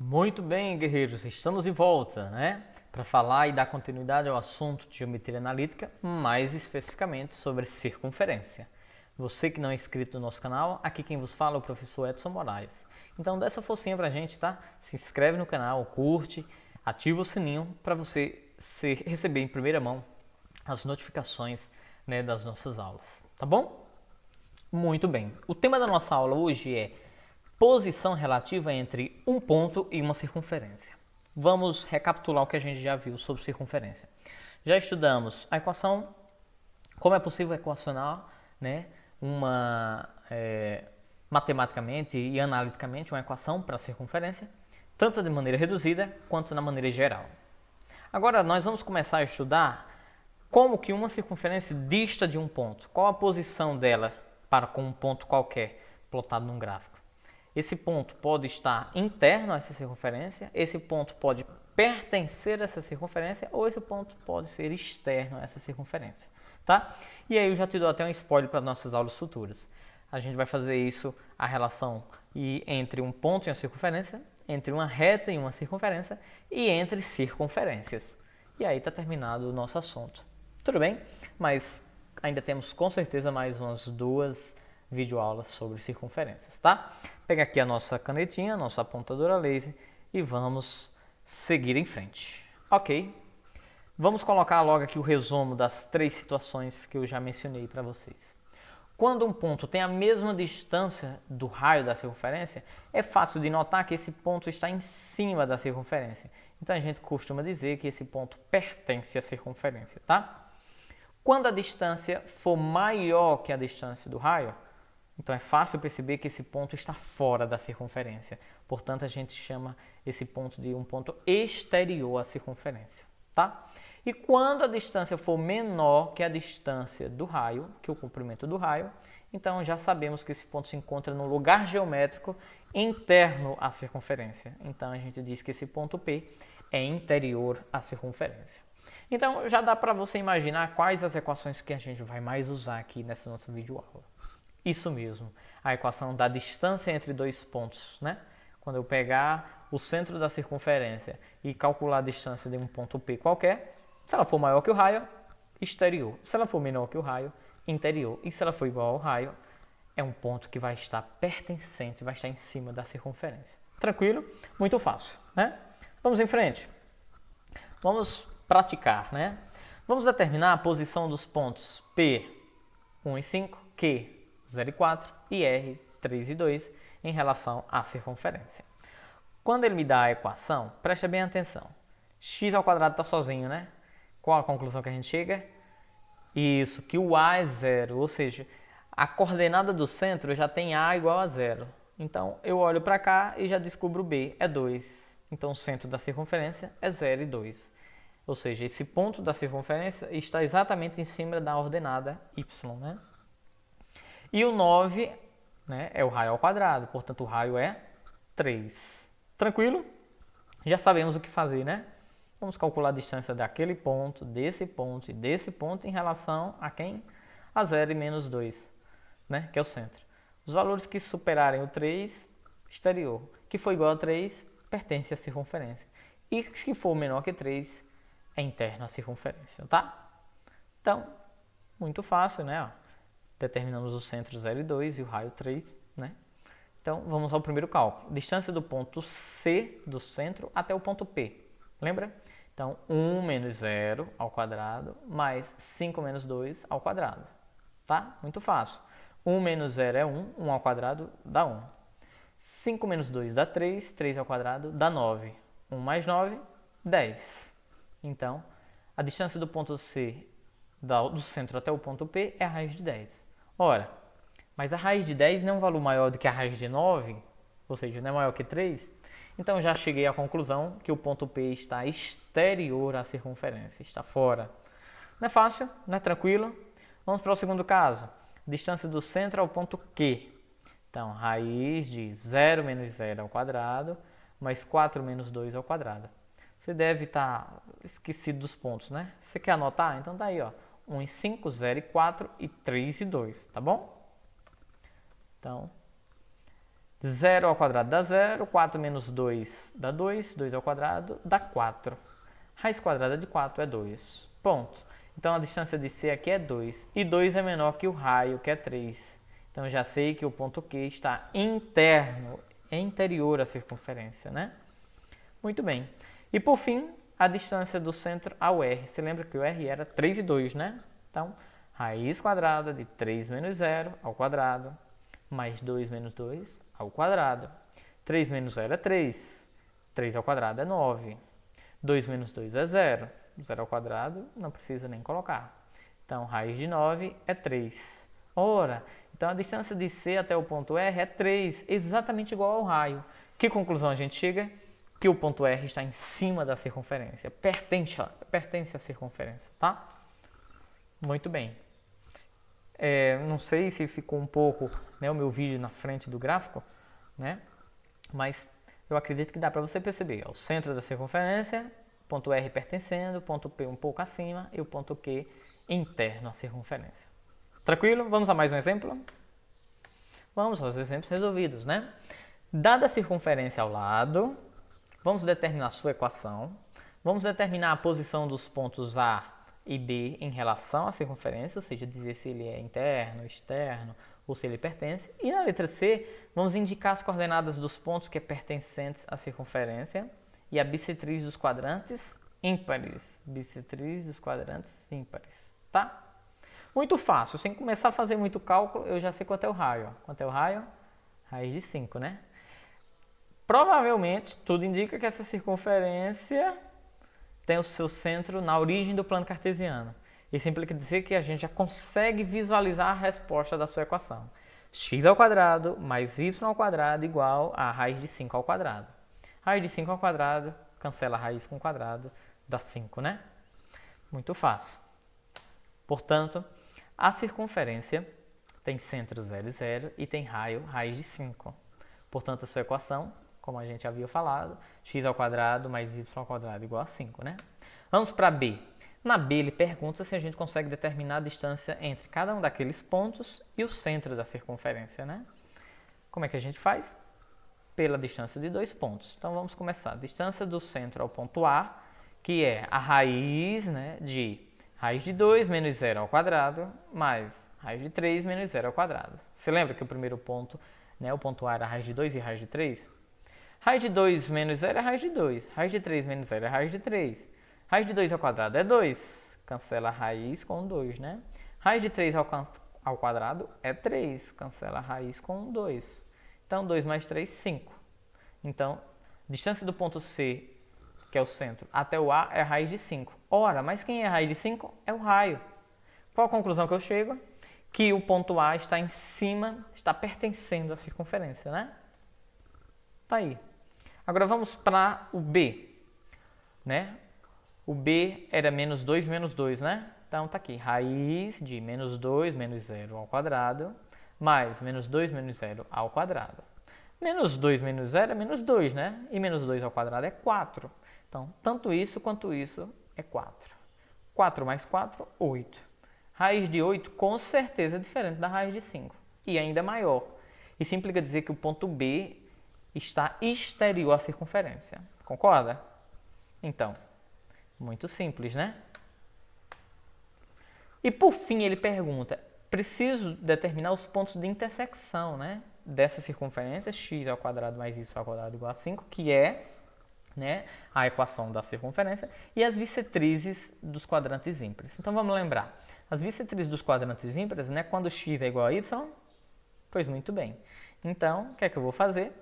Muito bem, guerreiros, estamos de volta, né? Para falar e dar continuidade ao assunto de geometria analítica, mais especificamente sobre circunferência. Você que não é inscrito no nosso canal, aqui quem vos fala é o professor Edson Moraes. Então dá essa forcinha pra gente, tá? Se inscreve no canal, curte, ativa o sininho para você receber em primeira mão as notificações, né, das nossas aulas, tá bom? Muito bem. O tema da nossa aula hoje é posição relativa entre um ponto e uma circunferência. Vamos recapitular o que a gente já viu sobre circunferência. Já estudamos a equação, como é possível equacionar, né, matematicamente e analiticamente uma equação para a circunferência, tanto de maneira reduzida quanto na maneira geral. Agora nós vamos começar a estudar como que uma circunferência dista de um ponto, qual a posição dela para com um ponto qualquer plotado num gráfico. Esse ponto pode estar interno a essa circunferência, esse ponto pode pertencer a essa circunferência ou esse ponto pode ser externo a essa circunferência, tá? E aí eu já te dou até um spoiler para nossas aulas futuras. A gente vai fazer isso, a relação entre um ponto e uma circunferência, entre uma reta e uma circunferência e entre circunferências. E aí está terminado o nosso assunto. Tudo bem? Mas ainda temos com certeza mais umas duas videoaulas sobre circunferências, tá? Pega aqui a nossa canetinha, nossa apontadora laser e vamos seguir em frente. Ok? Vamos colocar logo aqui o resumo das três situações que eu já mencionei para vocês. Quando um ponto tem a mesma distância do raio da circunferência, é fácil de notar que esse ponto está em cima da circunferência. Então a gente costuma dizer que esse ponto pertence à circunferência, tá? Quando a distância for maior que a distância do raio, então é fácil perceber que esse ponto está fora da circunferência. Portanto, a gente chama esse ponto de um ponto exterior à circunferência, tá? E quando a distância for menor que a distância do raio, que é o comprimento do raio, então já sabemos que esse ponto se encontra no lugar geométrico interno à circunferência. Então a gente diz que esse ponto P é interior à circunferência. Então já dá para você imaginar quais as equações que a gente vai mais usar aqui nessa nossa videoaula. Isso mesmo, a equação da distância entre dois pontos, né? Quando eu pegar o centro da circunferência e calcular a distância de um ponto P qualquer, se ela for maior que o raio, exterior. Se ela for menor que o raio, interior. E se ela for igual ao raio, é um ponto que vai estar pertencente, vai estar em cima da circunferência. Tranquilo? Muito fácil, né? Vamos em frente. Vamos praticar, né? Vamos determinar a posição dos pontos P, 1 e 5, Q, 0 e 4 e R, 3 e 2 em relação à circunferência. Quando ele me dá a equação, preste bem atenção. X ao quadrado está sozinho, né? Qual a conclusão que a gente chega? Isso, que o A é zero, ou seja, a coordenada do centro já tem A igual a zero. Então eu olho para cá e já descubro B é 2. Então o centro da circunferência é 0 e 2. Ou seja, esse ponto da circunferência está exatamente em cima da ordenada y, né? E o 9, né, é o raio ao quadrado, portanto o raio é 3. Tranquilo? Já sabemos o que fazer, né? Vamos calcular a distância daquele ponto, desse ponto e desse ponto em relação a quem? A 0 e menos 2, né, que é o centro. Os valores que superarem o 3, exterior. Que for igual a 3, pertence à circunferência. E se for menor que 3, é interno à circunferência, tá? Então, muito fácil, né? Determinamos o centro 0 e 2 e o raio 3, né? Então, vamos ao primeiro cálculo. Distância do ponto C do centro até o ponto P. Lembra? Então, 1 menos 0 ao quadrado mais 5 menos 2 ao quadrado. Tá? Muito fácil. 1 menos 0 é 1, 1 ao quadrado dá 1. 5 menos 2 dá 3, 3 ao quadrado dá 9. 1 mais 9, 10. Então, a distância do ponto C do centro até o ponto P é a raiz de 10. Ora, mas a raiz de 10 não é um valor maior do que a raiz de 9, ou seja, não é maior que 3. Então já cheguei à conclusão que o ponto P está exterior à circunferência, está fora. Não é fácil? Não é tranquilo? Vamos para o segundo caso. Distância do centro ao ponto Q. Então, raiz de 0 menos 0 ao quadrado, mais 4 menos 2 ao quadrado. Você deve estar esquecido dos pontos, né? Você quer anotar? Então tá aí, ó. 1 e 5, 0 e 4 e 3 e 2, tá bom? Então, 0 ao quadrado dá 0, 4 menos 2 dá 2, 2 ao quadrado dá 4. Raiz quadrada de 4 é 2. Ponto. Então a distância de C aqui é 2. E 2 é menor que o raio, que é 3. Então já sei que o ponto Q está interno, é interior à circunferência, né? Muito bem. E por fim, a distância do centro ao R. Você lembra que o R era 3 e 2, né? Então, raiz quadrada de 3 menos 0 ao quadrado, mais 2 menos 2 ao quadrado. 3 menos 0 é 3. 3 ao quadrado é 9. 2 menos 2 é 0. 0 ao quadrado não precisa nem colocar. Então, raiz de 9 é 3. Ora, então a distância de C até o ponto R é 3, exatamente igual ao raio. Que conclusão a gente chega? Que o ponto R está em cima da circunferência, pertence à circunferência, tá? Muito bem. Não sei se ficou um pouco, né, o meu vídeo na frente do gráfico, né? Mas eu acredito que dá para você perceber. O centro da circunferência, ponto R pertencendo, ponto P um pouco acima e o ponto Q interno à circunferência. Tranquilo? Vamos a mais um exemplo? Vamos aos exemplos resolvidos, né? Dada a circunferência ao lado, vamos determinar sua equação, vamos determinar a posição dos pontos A e B em relação à circunferência, ou seja, dizer se ele é interno, externo ou se ele pertence. E na letra C, vamos indicar as coordenadas dos pontos que é pertencentes à circunferência e a bissetriz dos quadrantes ímpares. Bissetriz dos quadrantes ímpares, tá? Muito fácil, sem começar a fazer muito cálculo, eu já sei quanto é o raio. Quanto é o raio? Raiz de 5, né? Provavelmente, tudo indica que essa circunferência tem o seu centro na origem do plano cartesiano. Isso implica dizer que a gente já consegue visualizar a resposta da sua equação. X ao quadrado mais y ao quadrado igual a raiz de 5 ao quadrado. Raiz de 5 ao quadrado, cancela a raiz com o quadrado, dá 5, né? Muito fácil. Portanto, a circunferência tem centro 0 e 0 e tem raio raiz de 5. Portanto, a sua equação, como a gente havia falado, x ao quadrado mais y ao quadrado igual a 5, né? Vamos para B. Na B, ele pergunta se a gente consegue determinar a distância entre cada um daqueles pontos e o centro da circunferência, né? Como é que a gente faz? Pela distância de 2 pontos. Então, vamos começar. Distância do centro ao ponto A, que é a raiz, né, de raiz de 2 menos 0 ao quadrado, mais raiz de 3 menos 0 ao quadrado. Você lembra que o primeiro ponto, né, o ponto A era raiz de 2 e raiz de 3? Raiz de 2 menos 0 é raiz de 2. Raiz de 3 menos 0 é raiz de 3. Raiz de 2 ao quadrado é 2. Cancela a raiz com 2, né? Raiz de 3 ao quadrado é 3. Cancela a raiz com 2. Então, 2 mais 3, 5. Então, distância do ponto C, que é o centro, até o A é a raiz de 5. Ora, mas quem é a raiz de 5? É o raio. Qual a conclusão que eu chego? Que o ponto A está em cima, está pertencendo à circunferência, né? Tá aí. Agora vamos para o B, né? O B era menos 2 menos 2, né? Então tá aqui, raiz de menos 2 menos 0 ao quadrado, mais menos 2 menos 0 ao quadrado. Menos 2 menos 0 é menos 2, né? E menos 2 ao quadrado é 4. Então, tanto isso quanto isso é 4. 4 mais 4, 8. Raiz de 8 com certeza é diferente da raiz de 5. E ainda maior. Isso implica dizer que o ponto B está exterior à circunferência. Concorda? Então, muito simples, né? E por fim ele pergunta, preciso determinar os pontos de intersecção, né, dessa circunferência, x ao quadrado mais y ao quadrado igual a 5, que é, né, a equação da circunferência, e as bissetrizes dos quadrantes ímpares. Então vamos lembrar, as bissetrizes dos quadrantes ímpares, né, quando x é igual a y, pois muito bem. Então, o que é que eu vou fazer?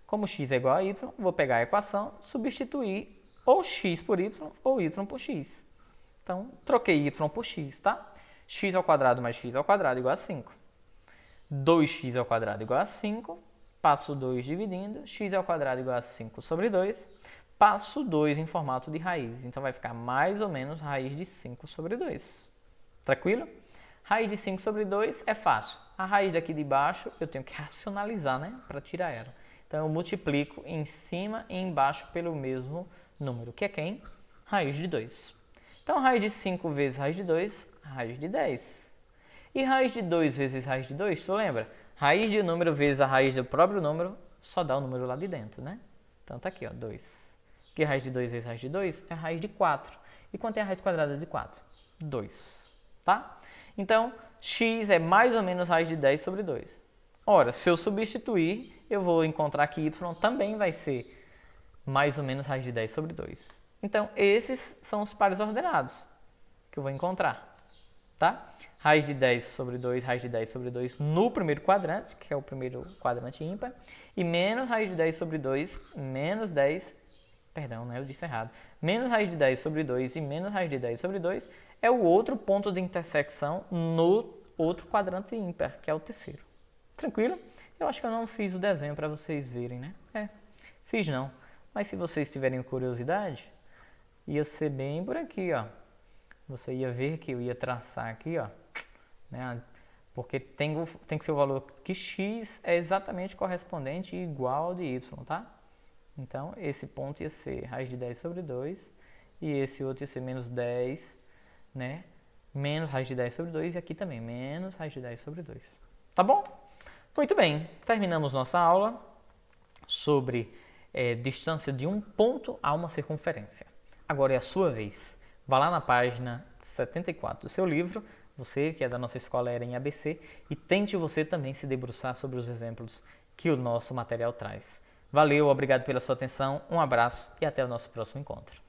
Como x é igual a y, vou pegar a equação, substituir ou x por y ou y por x. Então, troquei y por x, tá? X ao quadrado mais x ao quadrado igual a 5. 2x ao quadrado igual a 5. Passo 2 dividindo. X ao quadrado igual a 5 sobre 2. Passo 2 em formato de raiz. Então, vai ficar mais ou menos raiz de 5 sobre 2. Tranquilo? Raiz de 5 sobre 2 é fácil. A raiz daqui de baixo eu tenho que racionalizar, né? Para tirar ela. Então, eu multiplico em cima e embaixo pelo mesmo número, que é quem? Raiz de 2. Então, raiz de 5 vezes raiz de 2, raiz de 10. E raiz de 2 vezes raiz de 2, tu lembra? Raiz de um número vezes a raiz do próprio número só dá o número lá de dentro, né? Então tá aqui, ó, 2. Que raiz de 2 vezes raiz de 2 é a raiz de 4. E quanto é a raiz quadrada de 4? 2, tá? Então, x é mais ou menos raiz de 10 sobre 2. Ora, se eu substituir, eu vou encontrar que y também vai ser mais ou menos raiz de 10 sobre 2. Então, esses são os pares ordenados que eu vou encontrar, tá? Raiz de 10 sobre 2, raiz de 10 sobre 2 no primeiro quadrante, que é o primeiro quadrante ímpar, e menos raiz de 10 sobre 2, menos 10, perdão, né, eu disse errado, menos raiz de 10 sobre 2 e menos raiz de 10 sobre 2 é o outro ponto de intersecção no outro quadrante ímpar, que é o terceiro. Tranquilo? Eu acho que eu não fiz o desenho para vocês verem, né? Fiz não. Mas se vocês tiverem curiosidade, ia ser bem por aqui, ó. Você ia ver que eu ia traçar aqui, ó, né? Porque tem que ser o valor que x é exatamente correspondente e igual ao de y, tá? Então, esse ponto ia ser raiz de 10 sobre 2 e esse outro ia ser menos 10, né? Menos raiz de 10 sobre 2 e aqui também, menos raiz de 10 sobre 2. Tá bom? Muito bem, terminamos nossa aula sobre distância de um ponto a uma circunferência. Agora é a sua vez. Vá lá na página 74 do seu livro, você que é da nossa escola era em ABC, e tente você também se debruçar sobre os exemplos que o nosso material traz. Valeu, obrigado pela sua atenção, um abraço e até o nosso próximo encontro.